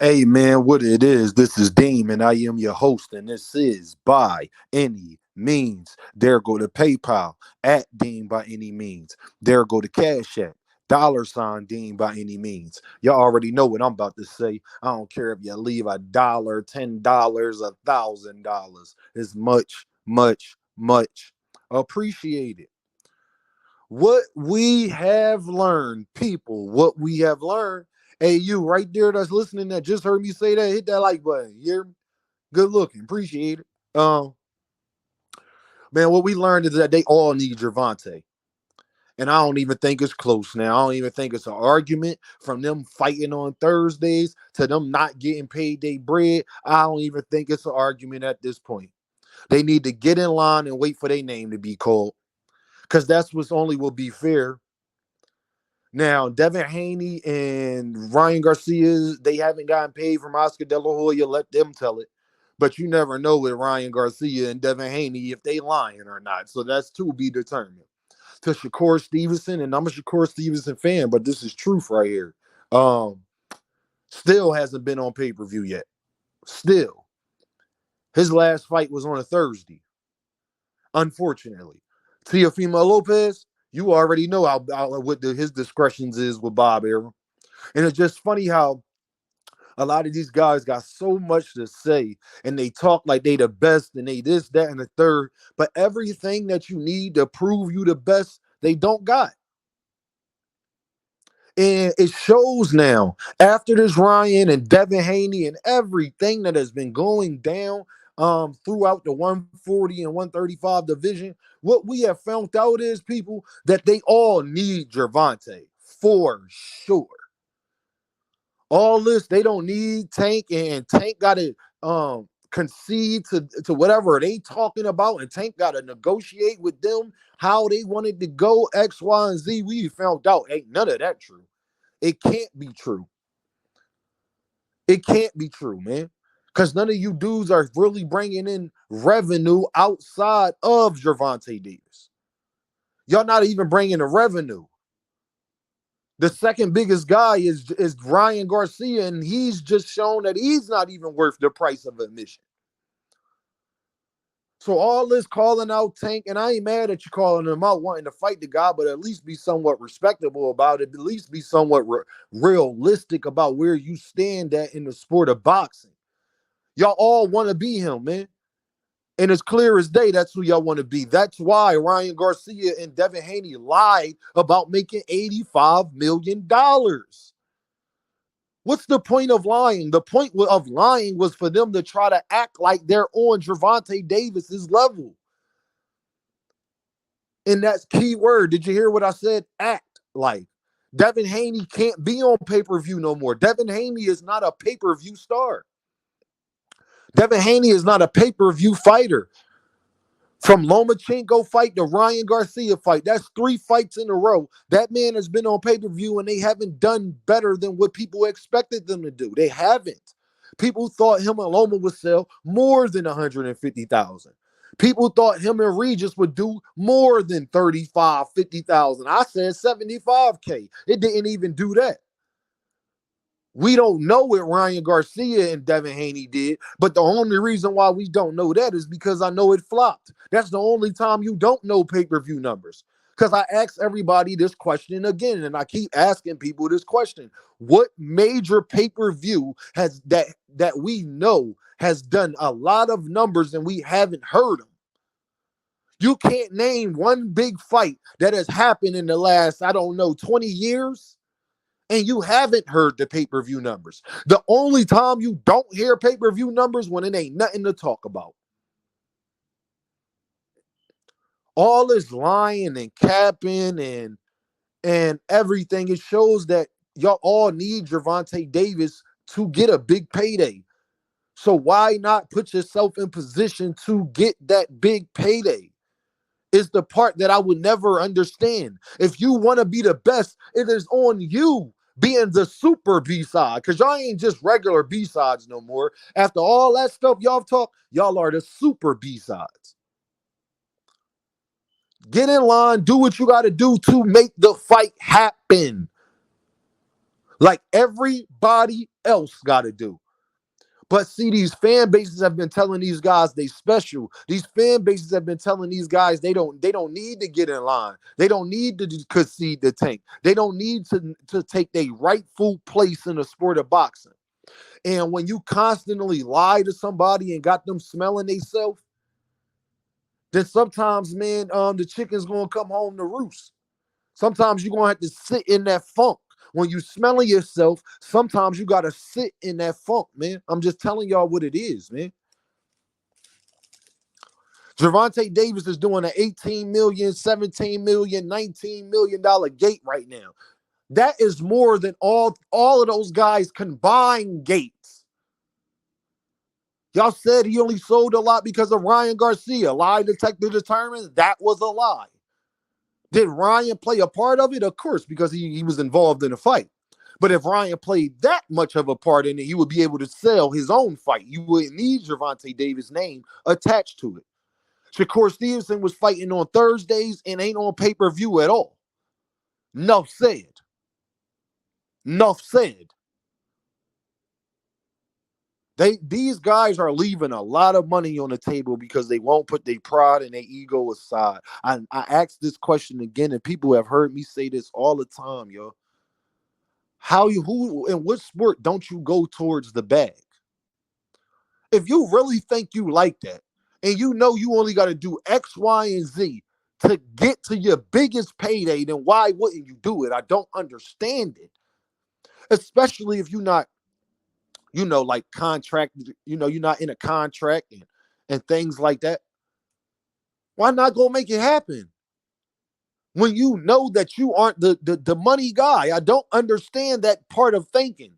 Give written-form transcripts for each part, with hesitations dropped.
Hey man, what it is, this is Deem and I am your host, and this is By Any Means. There go to PayPal at Deem by any means. There go to Cash App, $ Deem by any means. Y'all already know what I'm about to say. I don't care if you leave $1, $10, $1,000. It's much appreciated. What we have learned, people, what we have learned. Hey, you right there that's listening that just heard me say that, hit that like button. You're good looking. Appreciate it. Man, what we learned is that they all need Gervonta. And I don't even think it's close now. I don't even think it's an argument from them fighting on Thursdays to them not getting paid their bread. I don't even think it's an argument at this point. They need to get in line and wait for their name to be called. Because that's what's only will be fair. Now, Devinhaney and Ryan Garcia, they haven't gotten paid from Oscar De La Hoya. Let them tell it. But you never know with Ryan Garcia and Devinhaney if they lying or not. So that's to be determined. To Shakur Stevenson, and I'm a Shakur Stevenson fan, but this is truth right here. Um, Still hasn't been on pay-per-view yet. Still. His last fight was on a Thursday. Unfortunately. Teofimo Lopez, you already know what his discretions is with Bob Arum. And it's just funny how a lot of these guys got so much to say and they talk like they the best and they this, that, and the third. But everything that you need to prove you the best, they don't got. And it shows now after this Ryan and Devinhaney and everything that has been going down throughout the 140 and 135 division. What we have found out is, people, that they all need Gervonta for sure. All this, they don't need Tank, and Tank got to concede to whatever they talking about, and Tank got to negotiate with them how they wanted to go X, Y, and Z. We found out ain't none of that true. It can't be true. It can't be true, man. Because none of you dudes are really bringing in revenue outside of Gervonta Davis. Y'all not even bringing the revenue. The second biggest guy is Ryan Garcia, and he's just shown that he's not even worth the price of admission. So all this calling out Tank, and I ain't mad at you calling him out, wanting to fight the guy, but at least be somewhat respectable about it. At least be somewhat realistic about where you stand at in the sport of boxing. Y'all all want to be him, man. And it's clear as day that's who y'all want to be. That's why Ryan Garcia and Devinhaney lied about making $85 million. What's the point of lying? The point of lying was for them to try to act like they're on Gervonta Davis's level. And that's key word. Did you hear what I said? Act like. Devinhaney can't be on pay-per-view no more. Devinhaney is not a pay-per-view star. Devinhaney is not a pay-per-view fighter. From Lomachenko fight to Ryan Garcia fight, that's 3 fights in a row. That man has been on pay-per-view and they haven't done better than what people expected them to do. They haven't. People thought him and Loma would sell more than 150,000. People thought him and Regis would do more than 35, 50,000. I said 75K. It didn't even do that. We don't know what Ryan Garcia and Devinhaney did, but the only reason why we don't know that is because I know it flopped. That's the only time you don't know pay-per-view numbers. Because I ask everybody this question again, and I keep asking people this question. What major pay-per-view has that we know has done a lot of numbers and we haven't heard them? You can't name one big fight that has happened in the last, 20 years. And you haven't heard the pay-per-view numbers. The only time you don't hear pay-per-view numbers when it ain't nothing to talk about. All this lying and capping and everything, it shows that y'all all need Gervonta Davis to get a big payday. So why not put yourself in position to get that big payday? Is the part that I would never understand. If you want to be the best, it is on you being the super B-side, because y'all ain't just regular B-sides no more. After all that stuff y'all talk, y'all are the super B-sides. Get in line, do what you got to do to make the fight happen. like everybody else got to do. But see, these fan bases have been telling these guys they special. These fan bases have been telling these guys they don't need to get in line. They don't need to concede the tank. They don't need to take their rightful place in the sport of boxing. And when you constantly lie to somebody and got them smelling themselves, then sometimes, man, the chicken's gonna come home to roost. Sometimes you're gonna have to sit in that funk. When you smelling yourself, sometimes you gotta sit in that funk, man. I'm just telling y'all what it is, man. Gervonta Davis is doing an 18 million, 17 million, 19 million dollar gate right now. That is more than all of those guys combined gates. Y'all said he only sold a lot because of Ryangarcia. Lie detector determined that was a lie. Did Ryan play a part of it? Of course, because he was involved in the fight. But if Ryan played that much of a part in it, he would be able to sell his own fight. You wouldn't need Gervonta Davis' name attached to it. Shakurstevenson was fighting on Thursdays and ain't on pay-per-view at all. Enough said. Enough said. These guys are leaving a lot of money on the table because they won't put their pride and their ego aside. I asked this question again, and people have heard me say this all the time, yo. Who in what sport don't you go towards the bag? If you really think you like that, and you know you only got to do X, Y, and Z to get to your biggest payday, then why wouldn't you do it? I don't understand it. Especially if you're not, like contract, you're not in a contract and things like that. Why not go make it happen? When you know that you aren't the money guy. I don't understand that part of thinking.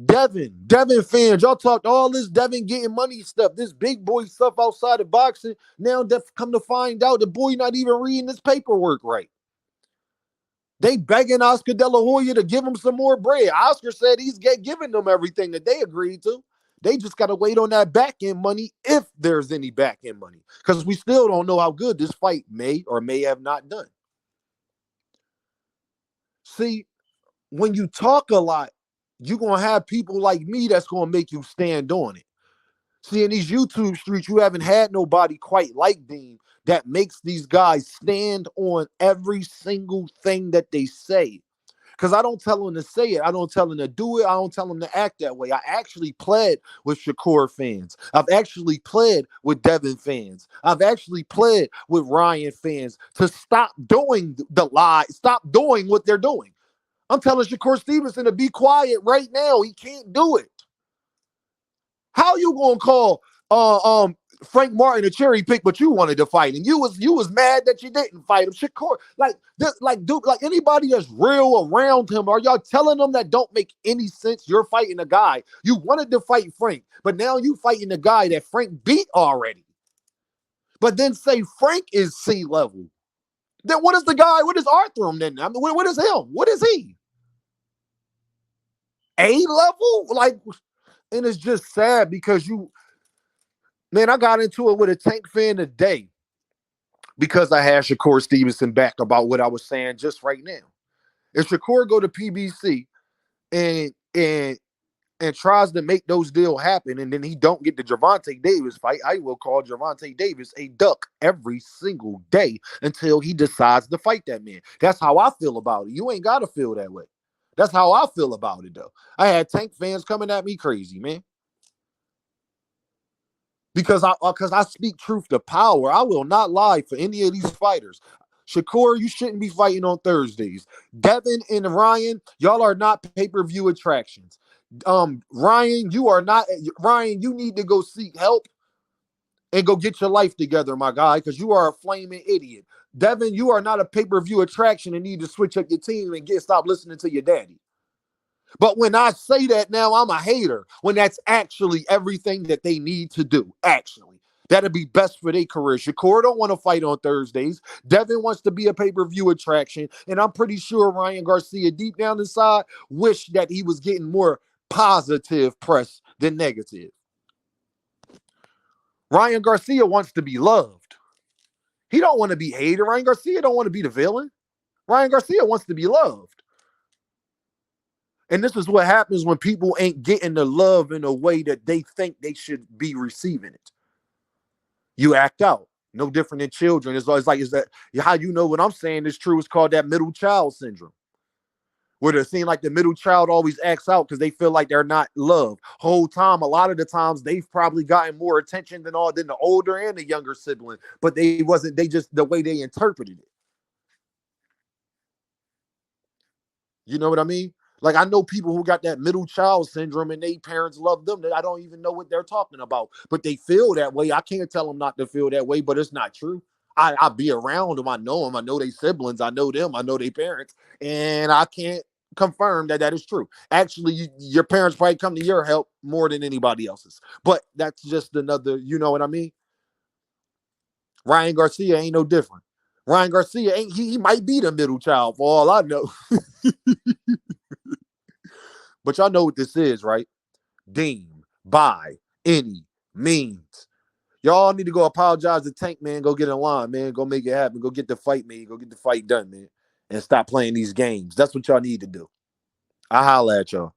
Devin fans, y'all talked all this Devin getting money stuff, this big boy stuff outside of boxing. Now come to find out the boy not even reading this paperwork right. They begging Oscar De La Hoya to give him some more bread. Oscar said he's giving them everything that they agreed to. They just got to wait on that back end money if there's any back end money. Because we still don't know how good this fight may or may have not done. See, when you talk a lot, you're going to have people like me that's going to make you stand on it. See, in these YouTube streets, you haven't had nobody quite like Dean that makes these guys stand on every single thing that they say. Because I don't tell them to say it. I don't tell them to do it. I don't tell them to act that way. I actually pled with Shakur fans. I've actually pled with Devin fans. I've actually pled with Ryan fans to stop doing the lie. Stop doing what they're doing. I'm telling Shakur-Stevenson to be quiet right now. He can't do it. How you gonna call Frank Martin a cherry pick, but you wanted to fight and you was mad that you didn't fight him? Shakur, dude, anybody that's real around him, are y'all telling them that don't make any sense? You're fighting a guy you wanted to fight Frank, but now you fighting a guy that Frank beat already. But then say Frank is C level. Then what is the guy? What is Arthur then? I mean, what is him? What is he? A level? And it's just sad because I got into it with a Tank fan today because I had Shakur-Stevenson back about what I was saying just right now. If Shakur go to PBC and tries to make those deals happen, and then he don't get the Gervonta Davis fight, I will call Gervonta Davis a duck every single day until he decides to fight that man. That's how I feel about it. You ain't got to feel that way. That's how I feel about it, though. I had Tank fans coming at me crazy, man. Because I speak truth to power. I will not lie for any of these fighters. Shakur, you shouldn't be fighting on Thursdays. Devin and Ryan, y'all are not pay-per-view attractions. Ryan, you are not. Ryan, you need to go seek help and go get your life together, my guy, because you are a flaming idiot. Devin, you are not a pay-per-view attraction and need to switch up your team and stop listening to your daddy. But when I say that now, I'm a hater, when that's actually everything that they need to do, actually. That'd be best for their career. Shakur don't want to fight on Thursdays. Devin wants to be a pay-per-view attraction. And I'm pretty sure Ryangarcia, deep down inside, wished that he was getting more positive press than negative. Ryangarcia wants to be loved. He don't want to be hated. Ryangarcia don't want to be the villain. Ryangarcia wants to be loved. And this is what happens when people ain't getting the love in a way that they think they should be receiving it. You act out. No different than children. It's always like, is that how you know what I'm saying is true? It's called that middle child syndrome, where it seems like the middle child always acts out because they feel like they're not loved. Whole time, a lot of the times they've probably gotten more attention than the older and the younger sibling, but they just the way they interpreted it. You know what I mean? Like I know people who got that middle child syndrome and they parents love them that I don't even know what they're talking about, but they feel that way. I can't tell them not to feel that way, but it's not true. I be around them. I know them. I know they siblings. I know them. I know their parents, and I can't confirm that that is true. Actually, your parents probably come to your help more than anybody else's. But that's just another. You know what I mean? Ryan Garcia ain't no different. Ryan Garcia ain't he might be the middle child for all I know. But y'all know what this is, right? Deem by any means. Y'all need to go apologize to Tank, man. Go get in line, man. Go make it happen. Go get the fight, man. Go get the fight done, man. And stop playing these games. That's what y'all need to do. I holla at y'all.